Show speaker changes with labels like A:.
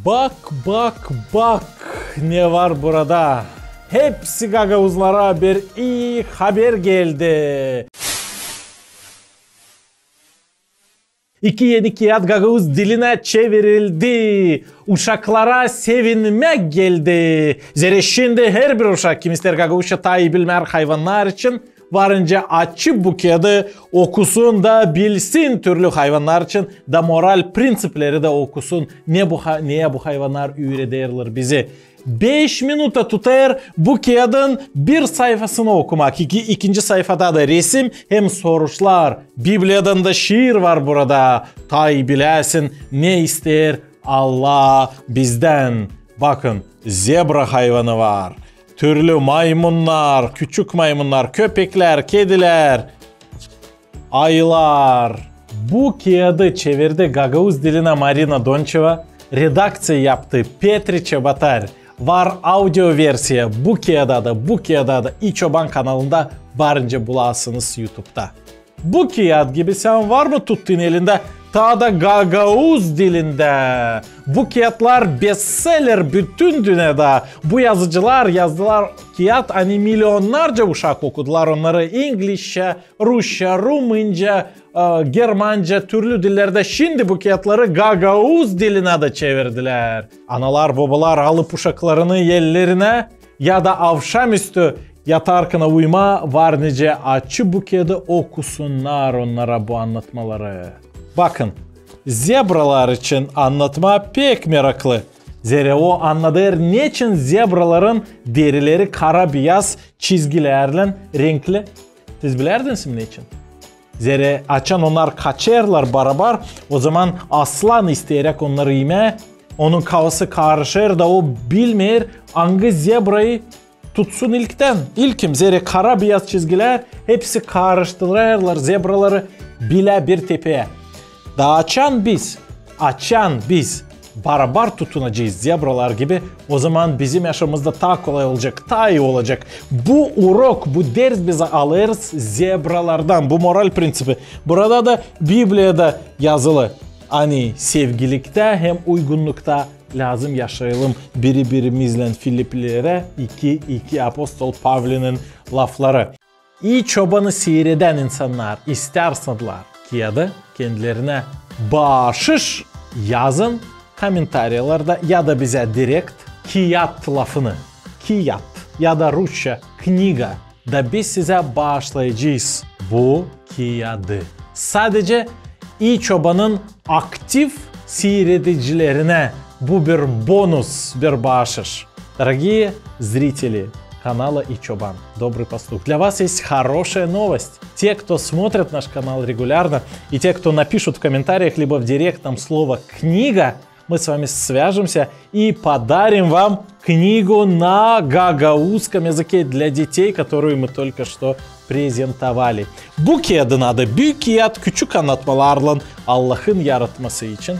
A: Bak bak bak ne var burada. Hepsi gagavuzlara bir iyi haber geldi. İki yeni kağıt gagavuz diline çevrildi. Uşaklara sevinmek geldi. Zira şimdi her bir uşak kim ister gagavuzca tayı bilmeyen hayvanlar için varınca açıp bu kağıdı okusun da bilsin, türlü hayvanlar için da moral prensipleri de okusun. Niye bu hayvanlar öğretirler bizi. 5 minuta tutar bu kağıdın bir sayfasını okumak. İkinci sayfada da resim hem sorular. Bibliyadan da şiir var burada. Tay bilesin ne ister Allah bizden. Bakın zebra hayvanı var. Türlü maymunlar, küçük maymunlar, köpekler, kediler, ayılar. Bu kağıdı çevirdi gagavuz diline Marina Doncheva. Redaksiya yaptı Petri Çabatar. Var audio versiya bu kağıda da iChoban kanalında varınca bulasınız YouTube'da. Bu kağıt gibi sen var mı tuttun elinde? Ta da gagavuz dilinde. Bu kağıtlar bestseller bütün dünyada. Bu yazıcılar yazdılar kağıt, hani milyonlarca uşak okudular onları. İngilizce, Rusça, Rumunca, Germanca, türlü dillerde. Şimdi bu kağıtları gagavuz diline de çevirdiler. Analar babalar alıp uşaklarını yerlerine ya da akşamüstü yatarken uyuma var nice açı bu kağıdı okusunlar onlara bu anlatmaları. Bakın zebralar için anlatma pek meraklı. Zira o anladır niçin zebraların derileri kara beyaz çizgilerle renkli. Siz bilerdiniz mi niçin? Zira açan onlar kaçarlar beraber, o zaman aslan isteyerek onları yeme, onun kafası karışır da o bilmir hangi zebrayı tutsun İlkim zira kara beyaz çizgiler hepsi karıştırırlar zebraları bile bir tepeye. Da açan biz beraber tutunacağız zebralar gibi, o zaman bizim yaşamımızda daha kolay olacak, daha iyi olacak. Bu urok, bu ders bize alırız zebralardan, bu moral prensibi. Burada da Biblia'da yazılı. Hani sevgilikte hem uygunlukta lazım yaşayalım birimizle Filiplilere 2 apostol Pavli'nin lafları. İyi çobanı seyreden insanlar isterseler kağıdı kendilerine bağışış yazın komentaryalarda ya da bize direkt kağıt lafını, kağıt ya da Rusça kniga da biz size bağışlayacağız bu kağıdı. Sadece iChoban'ın aktif seyredicilerine bu bir bonus, bir bağışış. Дорогие зрители канала iChoban, добрый пастух, для вас есть хорошая новость. Те, кто смотрит наш канал регулярно, и те, кто напишут в комментариях, либо в директ там слово «книга», мы с вами свяжемся и подарим вам книгу на гагаузском языке для детей, которую мы только что презентовали. Bu kağıdın adı büyük kağıt, küçük anlatmalarla Allah'ın yaratması için